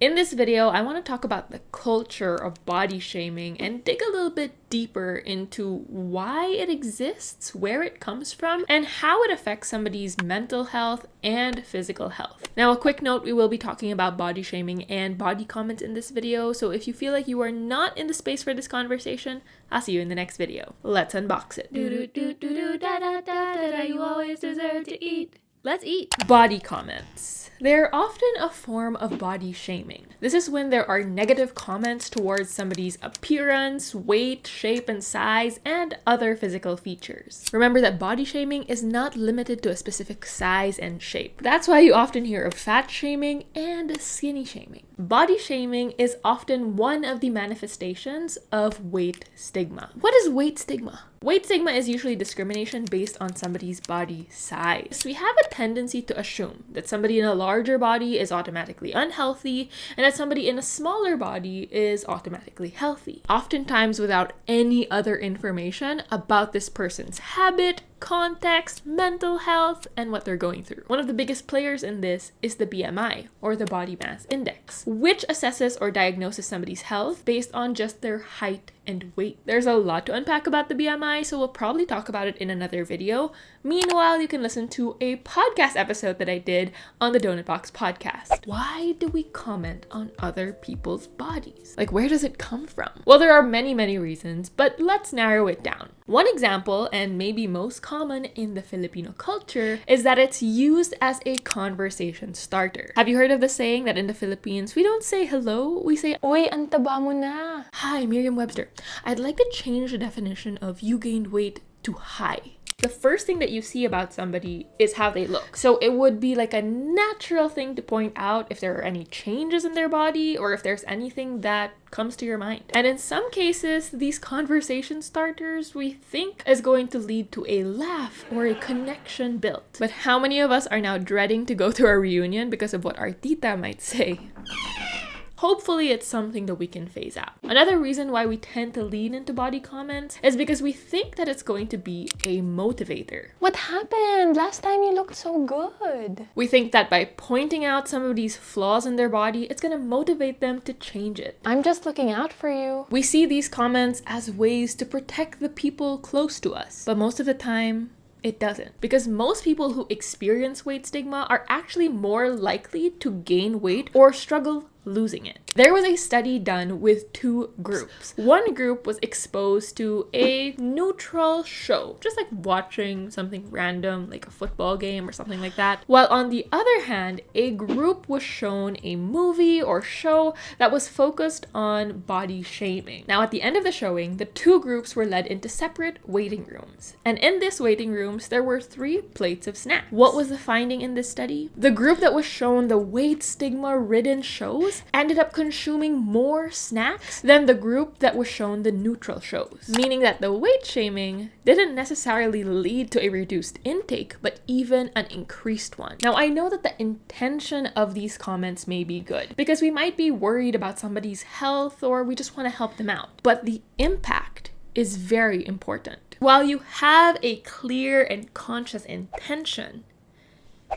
In this video, I want to talk about the culture of body shaming and dig a little bit deeper into why it exists, where it comes from, and how it affects somebody's mental health and physical health. Now, a quick note, we will be talking about body shaming and body comments in this video, so if you feel like you are not in the space for this conversation, I'll see you in the next video. Let's unbox it. You always deserve to eat. Let's eat. Body comments. They're often a form of body shaming. This is when there are negative comments towards somebody's appearance, weight, shape, and size, and other physical features. Remember that body shaming is not limited to a specific size and shape. That's why you often hear of fat shaming and skinny shaming. Body shaming is often one of the manifestations of weight stigma. What is weight stigma? Weight stigma is usually discrimination based on somebody's body size. We have a tendency to assume that somebody in a larger body is automatically unhealthy and that somebody in a smaller body is automatically healthy, oftentimes without any other information about this person's habit, context, mental health, and what they're going through. One of the biggest players in this is the BMI, or the body mass index, which assesses or diagnoses somebody's health based on just their height and weight. There's a lot to unpack about the BMI, so we'll probably talk about it in another video. Meanwhile, you can listen to a podcast episode that I did on the Donut Box podcast. Why do we comment on other people's bodies? Like, where does it come from? Well, there are many reasons, but let's narrow it down. One example, and maybe most common in the Filipino culture, is that it's used as a conversation starter. Have you heard of the saying that in the Philippines, we don't say hello, we say, "Uy, ang taba mo na." Hi, Merriam-Webster. I'd like to change the definition of "you gained weight" to "hi." The first thing that you see about somebody is how they look. So it would be like a natural thing to point out if there are any changes in their body or if there's anything that comes to your mind. And in some cases, these conversation starters we think is going to lead to a laugh or a connection built. But how many of us are now dreading to go to a reunion because of what our tita might say? Hopefully, it's something that we can phase out. Another reason why we tend to lean into body comments is because we think that it's going to be a motivator. What happened? Last time you looked so good. We think that by pointing out some of these flaws in their body, it's going to motivate them to change it. I'm just looking out for you. We see these comments as ways to protect the people close to us, but most of the time, it doesn't. Because most people who experience weight stigma are actually more likely to gain weight or struggle losing it. There was a study done with two groups. One group was exposed to a neutral show, just like watching something random, like a football game or something like that. While on the other hand, a group was shown a movie or show that was focused on body shaming. Now, at the end of the showing, the two groups were led into separate waiting rooms. And in this waiting rooms, there were 3 plates of snacks. What was the finding in this study? The group that was shown the weight stigma-ridden shows ended up consuming more snacks than the group that was shown the neutral shows, meaning that the weight shaming didn't necessarily lead to a reduced intake, but even an increased one. Now, I know that the intention of these comments may be good because we might be worried about somebody's health or we just want to help them out, but the impact is very important. While you have a clear and conscious intention,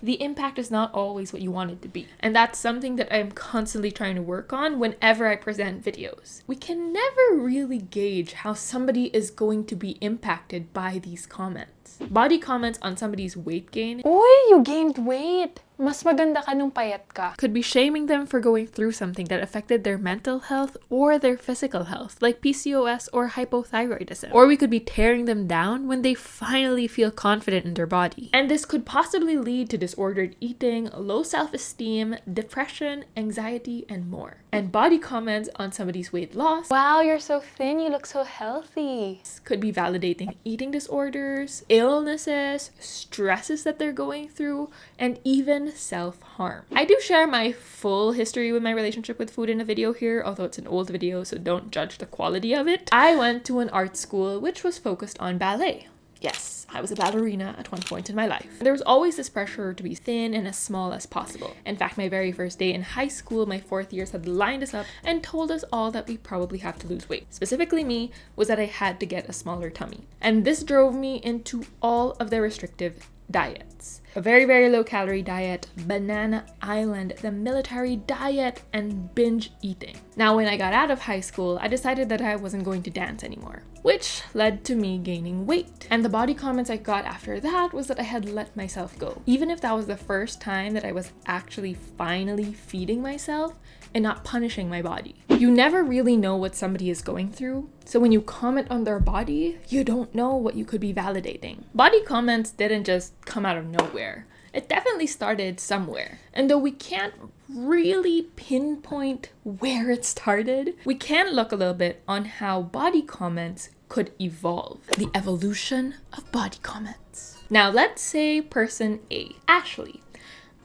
the impact is not always what you want it to be. And that's something that I'm constantly trying to work on whenever I present videos. We can never really gauge how somebody is going to be impacted by these comments. Body comments on somebody's weight gain, Uy, you gained weight. Mas maganda ka nung payat ka. could be shaming them for going through something that affected their mental health or their physical health, like PCOS or hypothyroidism. Or we could be tearing them down when they finally feel confident in their body. And this could possibly lead to disordered eating, low self-esteem, depression, anxiety, and more. And body comments on somebody's weight loss, Wow, you're so thin. You look so healthy. could be validating eating disorders, illnesses, stresses that they're going through, and even self-harm. I do share my full history with my relationship with food in a video here, although it's an old video, so don't judge the quality of it. I went to an art school which was focused on ballet. Yes, I was a ballerina at one point in my life. There was always this pressure to be thin and as small as possible. In fact, my very first day in high school, my 4th years had lined us up and told us all that we probably have to lose weight. Specifically me, was that I had to get a smaller tummy. And this drove me into all of their restrictive diets. comments. A very, very low calorie diet, banana island, the military diet, and binge eating. Now, when I got out of high school, I decided that I wasn't going to dance anymore, which led to me gaining weight. And the body comments I got after that was that I had let myself go. Even if that was the first time that I was actually finally feeding myself and not punishing my body. You never really know what somebody is going through, so when you comment on their body, you don't know what you could be validating. Body comments didn't just come out of nowhere. It definitely started somewhere. And though we can't really pinpoint where it started, we can look a little bit on how body comments could evolve. The evolution of body comments. Now let's say person A, Ashley.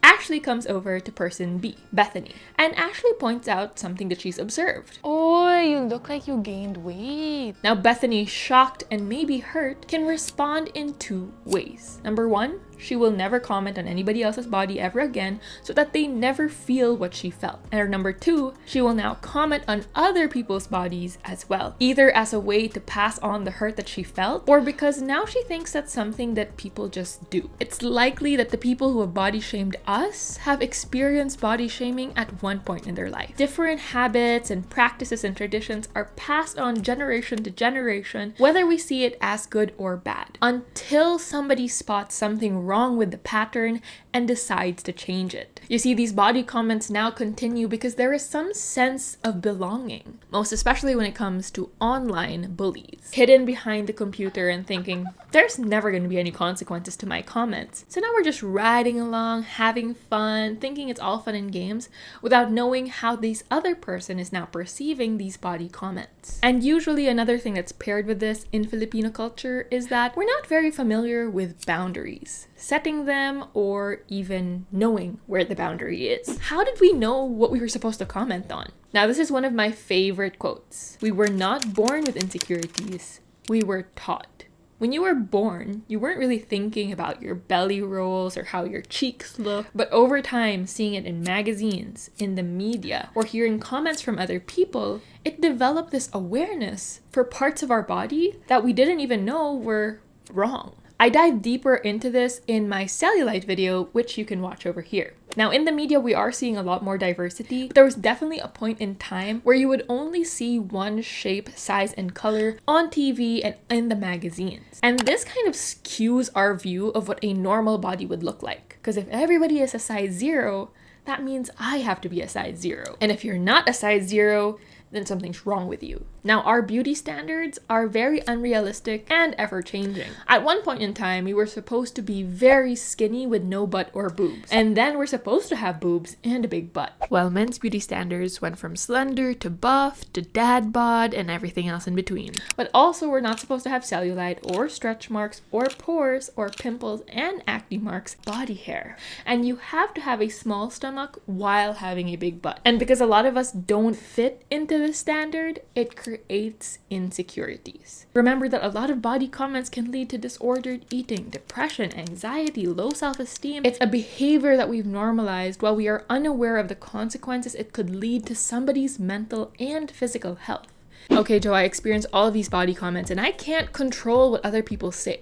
Ashley comes over to person B, Bethany, and Ashley points out something that she's observed. Oh, you look like you gained weight. Now Bethany, shocked and maybe hurt, can respond in two ways. Number one, she will never comment on anybody else's body ever again so that they never feel what she felt. And number two, she will now comment on other people's bodies as well, either as a way to pass on the hurt that she felt or because now she thinks that's something that people just do. It's likely that the people who have body shamed us have experienced body shaming at one point in their life. Different habits and practices and traditions are passed on generation to generation, whether we see it as good or bad, until somebody spots something wrong with the pattern and decides to change it. You see, these body comments now continue because there is some sense of belonging, most especially when it comes to online bullies, hidden behind the computer and thinking, there's never going to be any consequences to my comments. So now we're just riding along, having fun, thinking it's all fun and games, without knowing how this other person is now perceiving these body comments. And usually another thing that's paired with this in Filipino culture is that we're not very familiar with boundaries, setting them, or even knowing where the boundary is. How did we know what we were supposed to comment on? Now, this is one of my favorite quotes. We were not born with insecurities. We were taught. When you were born, you weren't really thinking about your belly rolls or how your cheeks look, but over time, seeing it in magazines, in the media, or hearing comments from other people, it developed this awareness for parts of our body that we didn't even know were wrong. I dive deeper into this in my cellulite video, which you can watch over here. Now, in the media, we are seeing a lot more diversity, but there was definitely a point in time where you would only see one shape, size, and color on TV and in the magazines. And this kind of skews our view of what a normal body would look like. Because if everybody is a size 0, that means I have to be a size 0. And if you're not a size 0, then something's wrong with you. Now, our beauty standards are very unrealistic and ever-changing. At one point in time, we were supposed to be very skinny with no butt or boobs. And then we're supposed to have boobs and a big butt. While men's beauty standards went from slender to buff to dad bod and everything else in between. But also, we're not supposed to have cellulite or stretch marks or pores or pimples and acne marks, body hair. And you have to have a small stomach while having a big butt. And because a lot of us don't fit into this standard, it creates insecurities. Remember that a lot of body comments can lead to disordered eating, depression, anxiety, low self-esteem. It's a behavior that we've normalized while we are unaware of the consequences it could lead to somebody's mental and physical health. Okay, Joe, I experience all of these body comments and I can't control what other people say.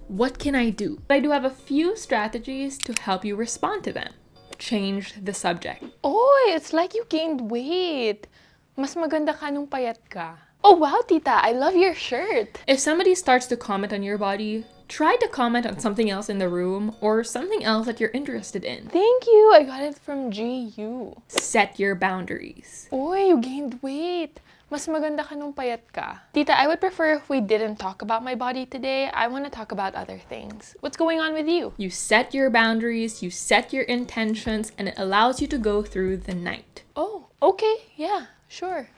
What can I do? I do have a few strategies to help you respond to them. Change the subject. Oh, it's like you gained weight. Mas maganda ka nung payat ka. Oh wow, tita, I love your shirt. If somebody starts to comment on your body, try to comment on something else in the room or something else that you're interested in. Thank you, I got it from GU. Set your boundaries. Oh, you gained weight. Mas maganda ka nung payat ka. Tita, I would prefer if we didn't talk about my body today. I want to talk about other things. What's going on with you? You set your boundaries, you set your intentions, and it allows you to go through the night. Oh, okay, yeah. Sure.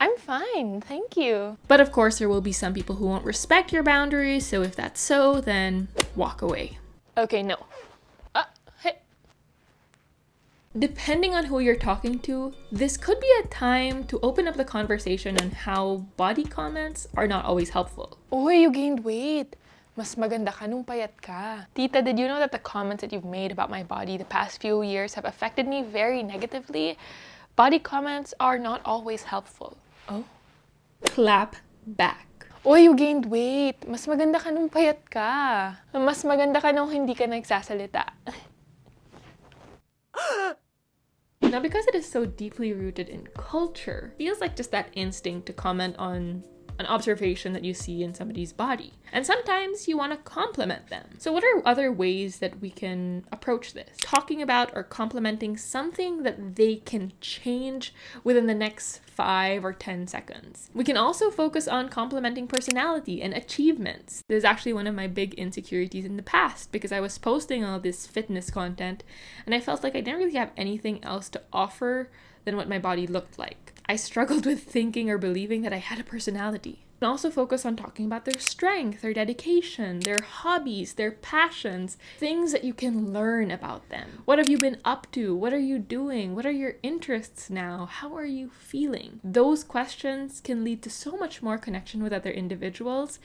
I'm fine, thank you. But of course, there will be some people who won't respect your boundaries, so if that's so, then walk away. Okay, no. Hey. Depending on who you're talking to, this could be a time to open up the conversation on how body comments are not always helpful. Oh, you gained weight. Mas maganda ka nung payat ka. Tita, did you know that the comments that you've made about my body the past few years have affected me very negatively? Body comments are not always helpful. Oh? Clap back. Oh, you gained weight. Mas maganda ka nung payat ka. Mas maganda ka nung hindi ka nagsasalita. Now, because it is so deeply rooted in culture, it feels like just that instinct to comment on an observation that you see in somebody's body. And sometimes you want to compliment them. So what are other ways that we can approach this? Talking about or complimenting something that they can change within the next 5 or 10 seconds. We can also focus on complimenting personality and achievements. This is actually one of my big insecurities in the past because I was posting all this fitness content and I felt like I didn't really have anything else to offer than what my body looked like. I struggled with thinking or believing that I had a personality. And also focus on talking about their strength, their dedication, their hobbies, their passions, things that you can learn about them. What have you been up to? What are you doing? What are your interests now? How are you feeling? Those questions can lead to so much more connection with other individuals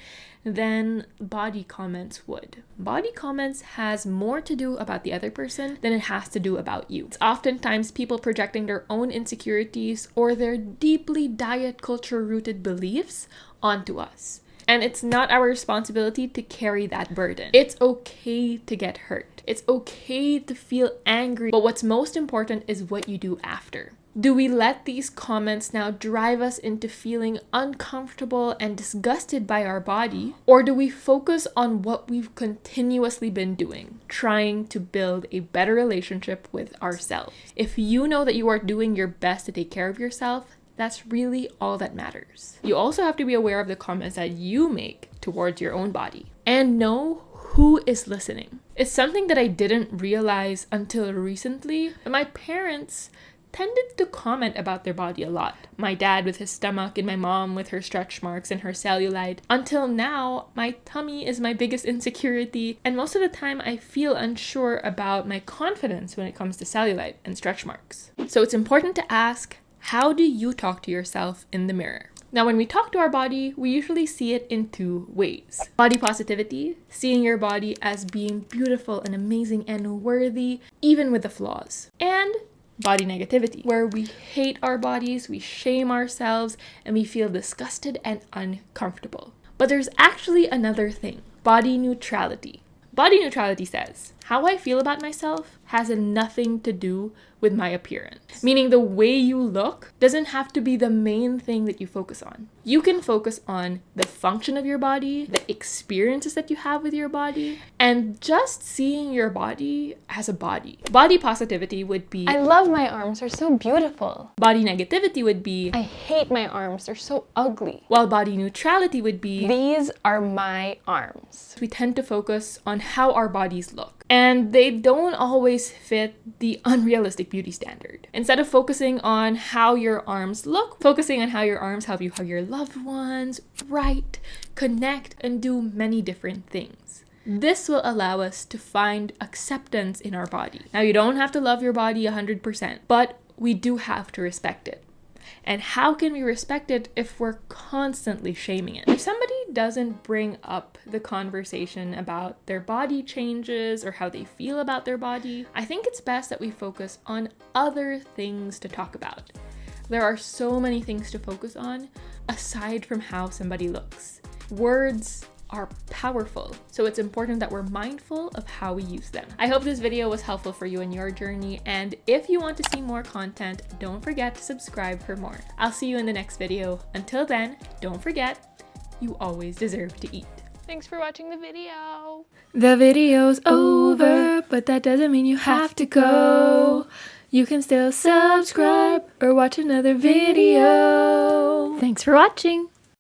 than body comments would. Body comments has more to do about the other person than it has to do about you. It's oftentimes people projecting their own insecurities or their deeply diet culture rooted beliefs onto us. And it's not our responsibility to carry that burden. It's okay to get hurt. It's okay to feel angry. But what's most important is what you do after. Do we let these comments now drive us into feeling uncomfortable and disgusted by our body? Or do we focus on what we've continuously been doing, trying to build a better relationship with ourselves? If you know that you are doing your best to take care of yourself, that's really all that matters. You also have to be aware of the comments that you make towards your own body and know who is listening. It's something that I didn't realize until recently. My parents tended to comment about their body a lot. My dad with his stomach and my mom with her stretch marks and her cellulite. Until now, my tummy is my biggest insecurity, and most of the time I feel unsure about my confidence when it comes to cellulite and stretch marks. So it's important to ask, how do you talk to yourself in the mirror? Now, when we talk to our body, we usually see it in 2 ways. Body positivity, seeing your body as being beautiful and amazing and worthy, even with the flaws. And body negativity, where we hate our bodies, we shame ourselves, and we feel disgusted and uncomfortable. But there's actually another thing, body neutrality. Body neutrality says, how I feel about myself has nothing to do with my appearance. Meaning the way you look doesn't have to be the main thing that you focus on. You can focus on the function of your body, the experiences that you have with your body, and just seeing your body as a body. Body positivity would be, I love my arms, they're so beautiful. Body negativity would be, I hate my arms, they're so ugly. While body neutrality would be, These are my arms. we tend to focus on how our bodies look. And they don't always fit the unrealistic beauty standard. Instead of focusing on how your arms look, focusing on how your arms help you hug your loved ones, write, connect, and do many different things. This will allow us to find acceptance in our body. Now, you don't have to love your body 100%, but we do have to respect it. And how can we respect it if we're constantly shaming it? If somebody doesn't bring up the conversation about their body changes or how they feel about their body, I think it's best that we focus on other things to talk about. There are so many things to focus on aside from how somebody looks. Words are powerful, so it's important that we're mindful of how we use them. I hope this video was helpful for you in your journey, and if you want to see more content, don't forget to subscribe for more. I'll see you in the next video. Until then, don't forget, you always deserve to eat. Thanks for watching the video. The video's over, but that doesn't mean you have to go. You can still subscribe or watch another video. Thanks for watching.